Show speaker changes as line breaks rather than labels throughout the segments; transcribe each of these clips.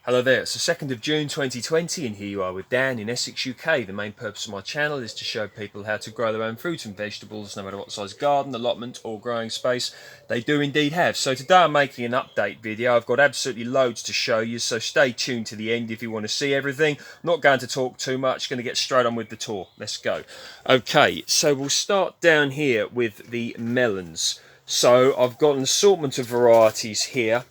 Hello there, it's the 2nd of June 2020 and here you are with Dan in Essex, UK. The main purpose of my channel is to show people how to grow their own fruit and vegetables no matter what size garden, allotment or growing space they do indeed have. So today I'm making an update video. I've got absolutely loads to show you, so stay tuned to the end if you want to see everything. I'm not going to talk too much, going to get straight on with the tour. Let's go. Okay, so we'll start down here with the melons. So I've got an assortment of varieties here.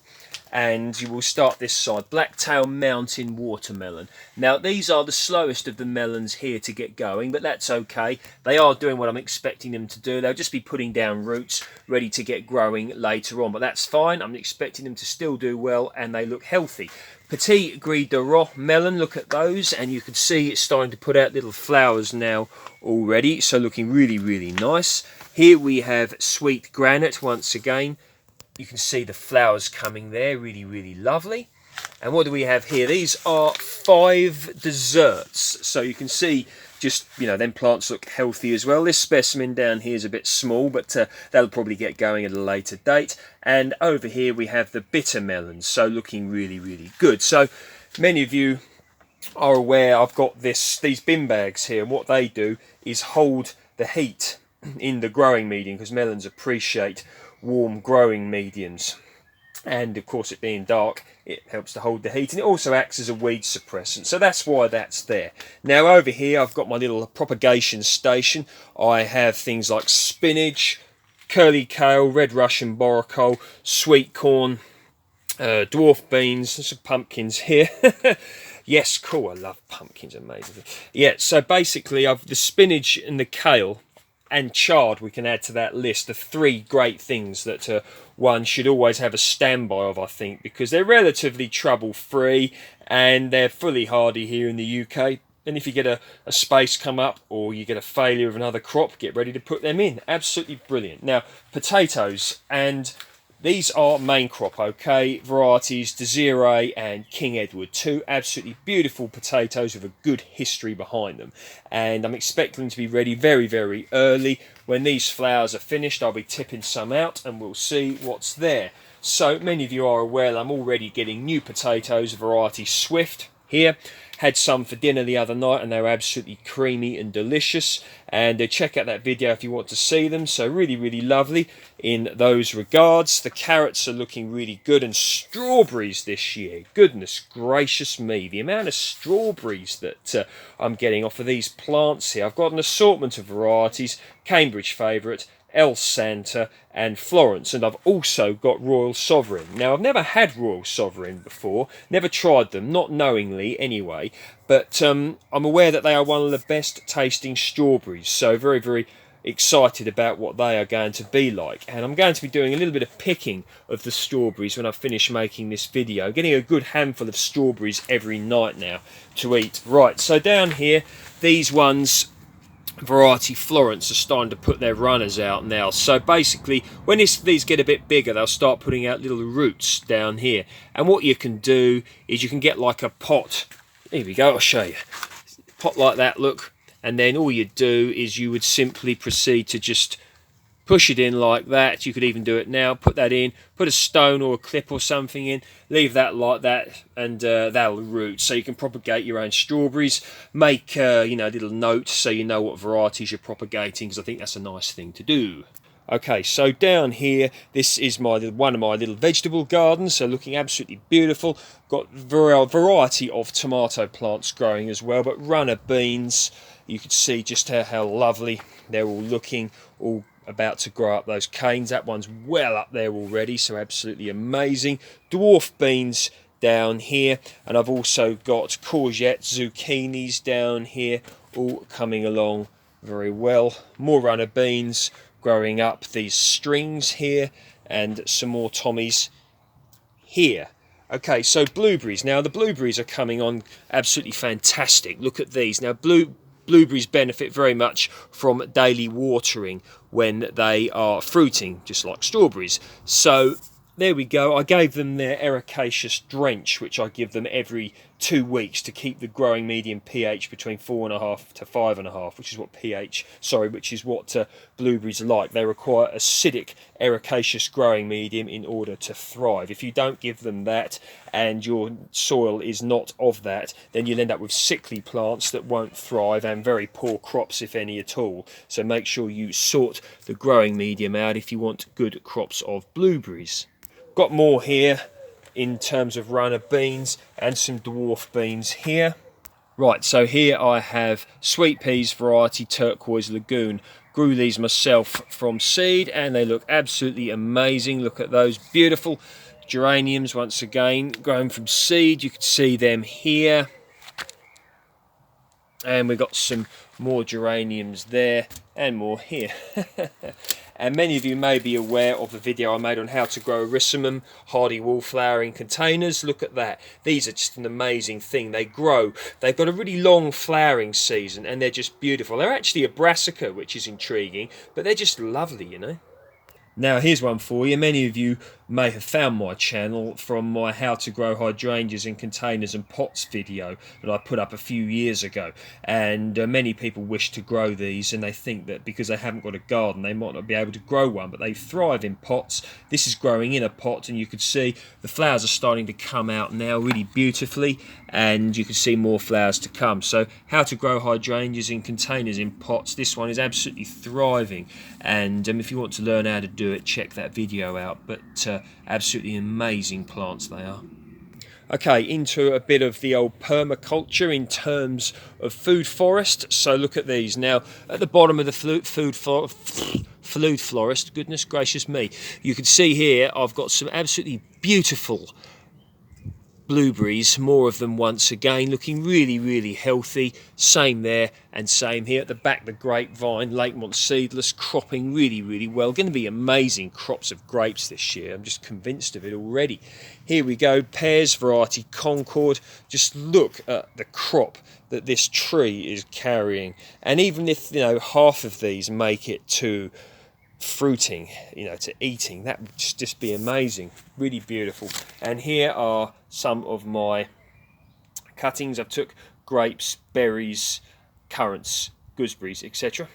And you will start this side, Blacktail Mountain Watermelon. Now these are the slowest of the melons here to get going, but that's okay. They are doing what I'm expecting them to do. They'll just be putting down roots ready to get growing later on, but that's fine. I'm expecting them to still do well and they look healthy. Petit Gris de Roi melon, look at those, and you can see it's starting to put out little flowers now already, so looking really, really nice. Here we have Sweet Granite once again. You can see the flowers coming there, really, really lovely. And what do we have here? These are 5 desserts. So you can see just, them plants look healthy as well. This specimen down here is a bit small, but that'll probably get going at a later date. And over here we have the bitter melons, so looking really, really good. So many of you are aware I've got these bin bags here, and what they do is hold the heat in the growing medium, because melons appreciate warm growing mediums, and of course it being dark it helps to hold the heat, and it also acts as a weed suppressant, so that's why that's there. Now over here I've got my little propagation station. I have things like spinach, curly kale, red Russian borecole, sweet corn, dwarf beans, and some pumpkins here. Yes, cool, I love pumpkins, amazing. Yeah, so basically I've the spinach and the kale and chard we can add to that list of 3 great things that one should always have a standby of, I think, because they're relatively trouble-free and they're fully hardy here in the UK. And if you get a space come up or you get a failure of another crop, get ready to put them in. Absolutely brilliant. Now, potatoes, and these are main crop, okay, varieties Desiree and King Edward, 2 absolutely beautiful potatoes with a good history behind them, and I'm expecting them to be ready very, very early. When these flowers are finished, I'll be tipping some out and we'll see what's there. So many of you are aware I'm already getting new potatoes, variety Swift here. Had some for dinner the other night and they were absolutely creamy and delicious, and check out that video if you want to see them. So really, really lovely in those regards. The carrots are looking really good, and strawberries this year, goodness gracious me, the amount of strawberries that I'm getting off of these plants here. I've got an assortment of varieties, Cambridge Favourite, El Santa and Florence, and I've also got Royal Sovereign. Now I've never had Royal Sovereign before, never tried them, not knowingly anyway, but I'm aware that they are one of the best tasting strawberries, so very, very excited about what they are going to be like. And I'm going to be doing a little bit of picking of the strawberries when I finish making this video, getting a good handful of strawberries every night now to eat. Right, so down here, these ones, variety Florence, are starting to put their runners out now. So basically when these get a bit bigger, they'll start putting out little roots down here, and what you can do is you can get like a pot. Here we go, I'll show you. Pot like that, look, and then all you do is you would simply proceed to just push it in like that. You could even do it now, put that in, put a stone or a clip or something in, leave that like that, and that'll root. So you can propagate your own strawberries. Make a little note so you know what varieties you're propagating, because I think that's a nice thing to do. Okay, so down here, this is one of my little vegetable gardens, so looking absolutely beautiful. Got a variety of tomato plants growing as well, but runner beans, you can see just how lovely they're all looking, all about to grow up those canes. That one's well up there already, so absolutely amazing. Dwarf beans down here, and I've also got courgettes, zucchinis down here, all coming along very well. More runner beans growing up these strings here, and some more Tommies here. Okay, so blueberries. Now the blueberries are coming on absolutely fantastic. Look at these. Now blueberries benefit very much from daily watering when they are fruiting, just like strawberries. So there we go. I gave them their ericaceous drench, which I give them every 2 weeks to keep the growing medium pH between 4.5 to 5.5, which is what blueberries are like. They require acidic ericaceous growing medium in order to thrive. If you don't give them that and your soil is not of that, then you'll end up with sickly plants that won't thrive and very poor crops, if any at all. So make sure you sort the growing medium out if you want good crops of blueberries. Got more here in terms of runner beans and some dwarf beans here. Right, so here I have sweet peas variety Turquoise Lagoon. Grew these myself from seed and they look absolutely amazing. Look at those beautiful geraniums once again, grown from seed. You can see them here. And we've got some more geraniums there and more here. And many of you may be aware of the video I made on how to grow Arissimum hardy wallflower in containers. Look at that. These are just an amazing thing. They grow. They've got a really long flowering season and they're just beautiful. They're actually a brassica, which is intriguing, but they're just lovely, you know. Now here's one for you. Many of you may have found my channel from my how to grow hydrangeas in containers and pots video that I put up a few years ago, and many people wish to grow these and they think that because they haven't got a garden they might not be able to grow one, but they thrive in pots. This is growing in a pot and you can see the flowers are starting to come out now really beautifully, and you can see more flowers to come. So how to grow hydrangeas in containers in pots, this one is absolutely thriving, and if you want to learn how to do it, check that video out. But absolutely amazing plants they are. Okay, into a bit of the old permaculture in terms of food forest. So look at these. Now, at the bottom of the food florist, goodness gracious me, you can see here I've got some absolutely beautiful blueberries, more of them once again, looking really healthy. Same there and same here. At the back, the grapevine, Lakemont seedless, cropping really well. Going to be amazing crops of grapes this year. I'm just convinced of it already. Here we go, pears variety Concord. Just look at the crop that this tree is carrying, and even if, you know, half of these make it to fruiting, you know, to eating, that would just be amazing. Really beautiful. And here are some of my cuttings. I've took grapes, berries, currants, gooseberries, etc.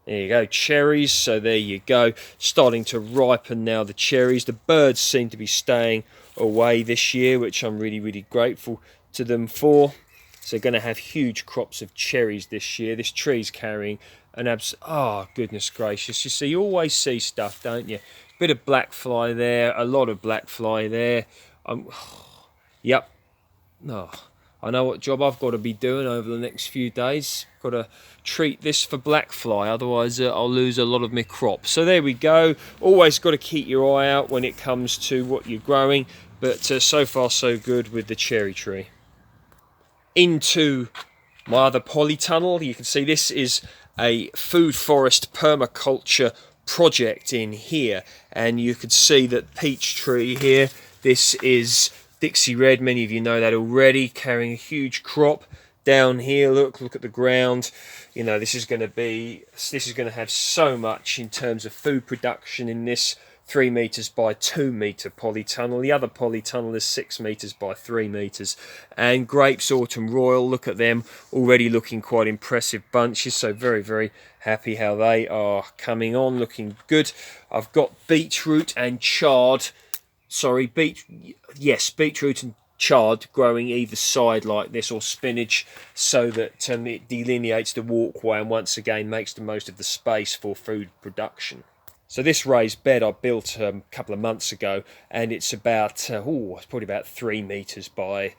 There you go, cherries. So there you go, starting to ripen now, the cherries. The birds seem to be staying away this year, which I'm really grateful to them for. So going to have huge crops of cherries this year. This tree's carrying an oh goodness gracious, you see, you always see stuff, don't you? Bit of black fly there, a lot of black fly there. Yep. Oh, I know what job I've got to be doing over the next few days. Got to treat this for black fly, otherwise I'll lose a lot of my crop. So there we go. Always got to keep your eye out when it comes to what you're growing, but so far so good with the cherry tree. Into my other polytunnel, you can see this is a food forest permaculture project in here, and you can see that peach tree here, this is Dixie Red, many of you know that already, carrying a huge crop. Down here, look at the ground. You know, this is going to have so much in terms of food production in this 3 meters by 2 meter polytunnel. The other polytunnel is 6 meters by 3 meters. And grapes Autumn Royal, look at them, already looking quite impressive bunches. So very happy how they are coming on, looking good. I've got beetroot and chard. Sorry, beetroot and chard growing either side like this, or spinach, so that it delineates the walkway and once again makes the most of the space for food production. So this raised bed I built a couple of months ago, and it's about it's probably about 3 meters by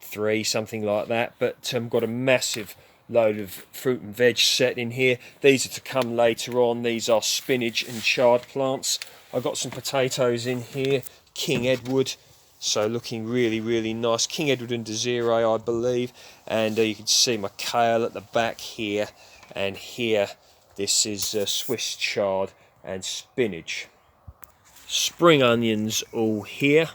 3, something like that, but got a massive load of fruit and veg set in here. These are to come later on. These are spinach and chard plants. I've got some potatoes in here, King Edward, so looking really nice. King Edward and Desiree, I believe. And you can see my kale at the back here, and here this is Swiss chard and spinach. Spring onions all here.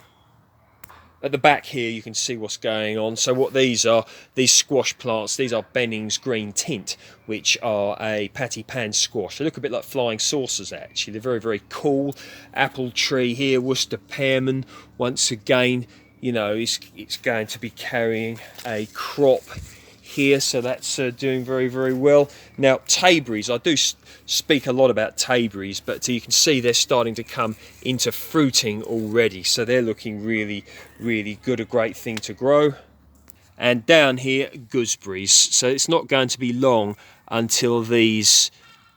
At the back here you can see what's going on. So what these are, these squash plants, these are Benning's Green Tint, which are a patty pan squash. They look a bit like flying saucers actually. They're very, very cool. Apple tree here, Worcester pearman, once again, you know, it's going to be carrying a crop here, so that's doing very, very well. Now Tayberries, I do speak a lot about Tayberries, but you can see they're starting to come into fruiting already, so they're looking really, really good, a great thing to grow. And down here, gooseberries, so it's not going to be long until these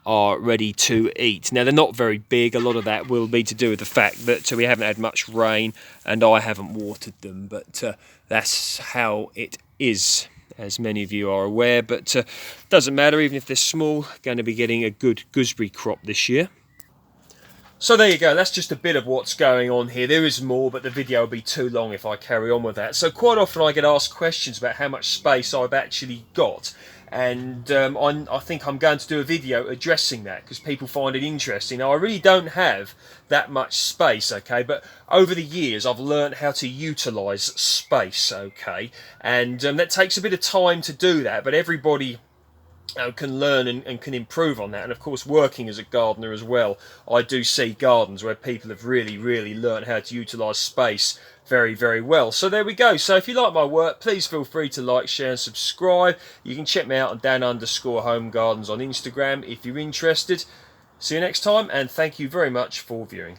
are ready to eat. Now they're not very big, a lot of that will be to do with the fact that we haven't had much rain and I haven't watered them, but that's how it is, as many of you are aware. But doesn't matter, even if they're small, going to be getting a good gooseberry crop this year. So there you go, that's just a bit of what's going on here. There is more, but the video will be too long if I carry on with that. So quite often I get asked questions about how much space I've actually got. And I think I'm going to do a video addressing that because people find it interesting. Now I really don't have that much space, okay, but over the years I've learned how to utilise space, okay, and that takes a bit of time to do that, but everybody can learn and can improve on that. And of course, working as a gardener as well, I do see gardens where people have really, really learned how to utilise space very, very well. So there we go. So if you like my work, please feel free to like, share and subscribe. You can check me out on Dan_Home Gardens on Instagram if you're interested. See you next time, and thank you very much for viewing.